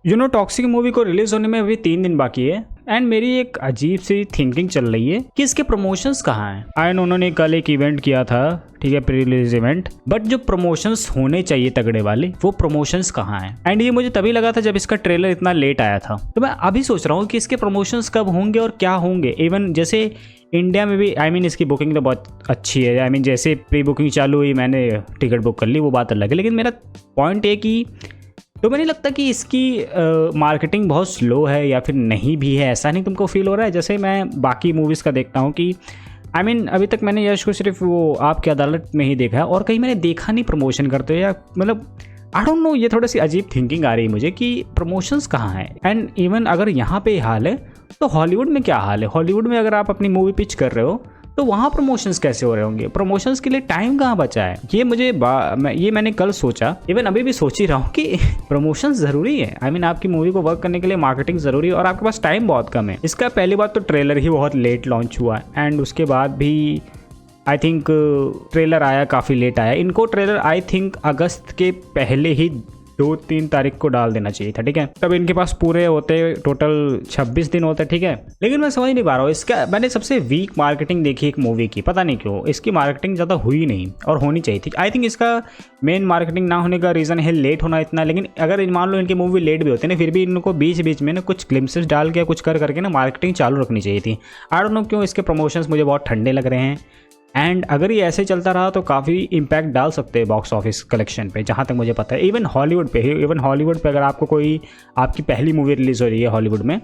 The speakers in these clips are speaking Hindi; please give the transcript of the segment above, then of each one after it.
टॉक्सिक मूवी को रिलीज होने में अभी 3 दिन बाकी है एंड मेरी एक अजीब सी थिंकिंग चल रही है कि इसके प्रमोशंस कहाँ हैं। एंड उन्होंने कल एक इवेंट किया था, ठीक है, प्री रिलीज इवेंट, बट जो प्रमोशंस होने चाहिए तगड़े वाले वो प्रमोशंस कहाँ हैं। एंड ये मुझे तभी लगा था जब इसका ट्रेलर इतना लेट आया था। तो मैं अभी सोच रहा हूँ कि इसके प्रमोशंस कब होंगे और क्या होंगे। इवन जैसे इंडिया में भी इसकी बुकिंग तो बहुत अच्छी है। जैसे प्री बुकिंग चालू हुई, मैंने टिकट बुक कर ली, वो बात अलग है। लेकिन मेरा पॉइंट है कि तो मुझे नहीं लगता कि इसकी मार्केटिंग बहुत स्लो है या फिर नहीं भी है। ऐसा नहीं तुमको फील हो रहा है? जैसे मैं बाकी मूवीज़ का देखता हूँ कि अभी तक मैंने यश को सिर्फ वो आपकी अदालत में ही देखा है और कहीं मैंने देखा नहीं प्रमोशन करते, या मतलब आई डोंट नो, ये थोड़ी सी अजीब थिंकिंग आ रही है मुझे कि प्रमोशंस कहाँ हैं। एंड इवन अगर यहाँ पे हाल है तो हॉलीवुड में क्या हाल है? हॉलीवुड में अगर आप अपनी मूवी पिच कर रहे हो तो वहाँ प्रमोशंस कैसे हो रहे होंगे? प्रमोशंस के लिए टाइम कहाँ बचा है? ये मैंने कल सोचा, इवन अभी भी सोच ही रहा हूँ कि प्रमोशंस ज़रूरी है। आपकी मूवी को वर्क करने के लिए मार्केटिंग ज़रूरी है और आपके पास टाइम बहुत कम है। इसका पहली बात तो ट्रेलर ही बहुत लेट लॉन्च हुआ है एंड उसके बाद भी आई थिंक ट्रेलर आया काफ़ी लेट आया। इनको ट्रेलर आई थिंक अगस्त के पहले ही 2-3 तारीख को डाल देना चाहिए था, ठीक है। तब इनके पास पूरे होते टोटल 26 दिन होते, ठीक है। लेकिन मैं समझ नहीं पा रहा हूँ इसका। मैंने सबसे वीक मार्केटिंग देखी एक मूवी की, पता नहीं क्यों इसकी मार्केटिंग ज़्यादा हुई नहीं और होनी चाहिए थी। आई थिंक इसका मेन मार्केटिंग ना होने का रीज़न है लेट होना इतना। लेकिन अगर मान लो इनकी मूवी लेट भी होती है ना, फिर भी इनको बीच बीच में ना कुछ ग्लिम्पसेस डाल के कुछ कर करके ना मार्केटिंग चालू रखनी चाहिए थी। आई डोंट नो क्यों इसके प्रमोशंस मुझे बहुत ठंडे लग रहे हैं। एंड अगर ये ऐसे चलता रहा तो काफ़ी इम्पैक्ट डाल सकते हैं बॉक्स ऑफिस कलेक्शन पे, जहाँ तक मुझे पता है। इवन हॉलीवुड पे अगर आपको कोई आपकी पहली मूवी रिलीज़ हो रही है हॉलीवुड में,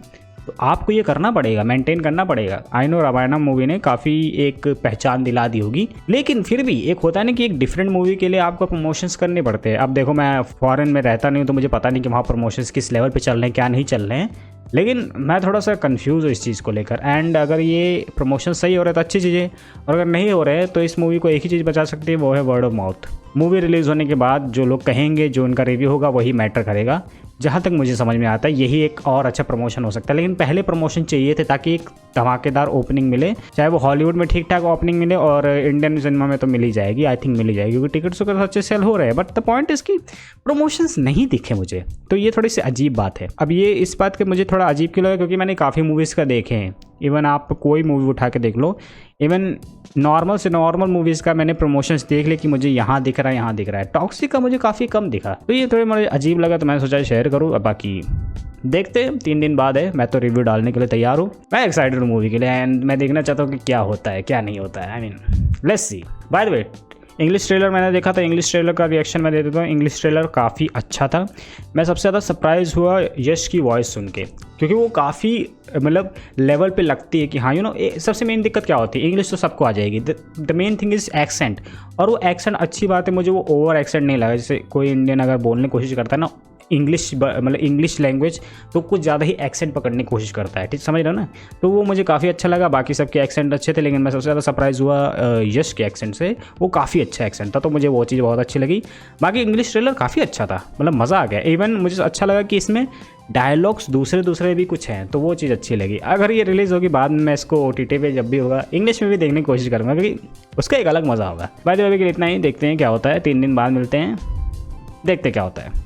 तो आपको ये करना पड़ेगा, मेंटेन करना पड़ेगा। आई नो रामायणम मूवी ने काफ़ी एक पहचान दिला दी होगी, लेकिन फिर भी एक होता है ना कि एक डिफरेंट मूवी के लिए आपको प्रमोशंस करने पड़ते हैं। अब देखो, मैं फॉरेन में रहता नहीं हूँ तो मुझे पता नहीं कि वहाँ प्रमोशंस किस लेवल पे चल रहे हैं, क्या नहीं चल रहे हैं। लेकिन मैं थोड़ा सा कंफ्यूज हूँ इस चीज़ को लेकर। एंड अगर ये प्रमोशन सही हो रहा है तो अच्छी चीज़ है, और अगर नहीं हो रहे हैं तो इस मूवी को एक ही चीज़ बचा सकती है, वो है word of mouth. Movie release होने के बाद जो लोग कहेंगे, जो उनका रिव्यू होगा, वही मैटर करेगा। जहाँ तक मुझे समझ में आता है यही एक और अच्छा प्रमोशन हो सकता है। लेकिन पहले प्रमोशन चाहिए थे ताकि एक धमाकेदार ओपनिंग मिले, चाहे वो हॉलीवुड में ठीक ठाक ओपनिंग मिले और इंडियन सिनेमा में तो मिल ही जाएगी, आई थिंक मिल ही जाएगी, क्योंकि टिकट्स वगैरह अच्छे सेल हो रहे हैं। बट द पॉइंट इसकी प्रमोशंस नहीं दिखे मुझे, तो ये थोड़ी सी अजीब बात है। अब ये इस बात के मुझे थोड़ा अजीब क्यों लगा, क्योंकि मैंने काफ़ी मूवीज़ का देखे हैं। इवन आप कोई मूवी उठा के देख लो, इवन नॉर्मल से नॉर्मल मूवीज़ का मैंने प्रमोशंस देख ले कि मुझे यहाँ दिख रहा है, यहाँ दिख रहा है। टॉक्सिक का मुझे काफ़ी कम दिखा, तो ये थोड़ा मुझे अजीब लगा, तो मैंने सोचा शेयर करूँ। अब बाकी देखते हैं, 3 दिन बाद है, मैं तो रिव्यू डालने के लिए तैयार हूँ। मैं एक्साइटेड हूँ मूवी के लिए एंड मैं देखना चाहता हूँ कि क्या होता है क्या नहीं होता है। Let's see. By the way, English trailer मैंने देखा था, इंग्लिश ट्रेलर का रिएक्शन मैं दे देता हूँ। इंग्लिश ट्रेलर काफ़ी अच्छा था। मैं सबसे ज़्यादा सरप्राइज़ हुआ यश की वॉइस सुन के, क्योंकि वो काफ़ी मतलब लेवल पे लगती है कि हाँ सबसे मेन दिक्कत क्या होती है, इंग्लिश तो सबको आ जाएगी, the main thing is accent. और वो एक्सेंट अच्छी बात है, मुझे वो ओवर एक्सेंट नहीं लगा। जैसे कोई इंडियन अगर बोलने की कोशिश करता है ना इंग्लिश लैंग्वेज, तो कुछ ज़्यादा ही एक्सेंट पकड़ने की कोशिश करता है, ठीक समझ रहे हो ना। तो वो मुझे काफ़ी अच्छा लगा। बाकी सबके एक्सेंट अच्छे थे, लेकिन मैं सबसे ज़्यादा सरप्राइज़ हुआ यश के एक्सेंट से। वो काफ़ी अच्छा एक्सेंट था, तो मुझे वो चीज़ बहुत अच्छी लगी। बाकी इंग्लिश ट्रेलर काफ़ी अच्छा था, मतलब मज़ा आ गया। इवन मुझे अच्छा लगा कि इसमें डायलॉग्स दूसरे भी कुछ हैं, तो वो चीज़ अच्छी लगी। अगर ये रिलीज़ होगी बाद में, मैं इसको OTT पे जब भी होगा इंग्लिश में भी देखने की कोशिश करूँगा, क्योंकि उसका एक अलग मज़ा होगा। बाय द वे के लिए इतना ही, देखते हैं क्या होता है। 3 दिन बाद मिलते हैं, देखते क्या होता है।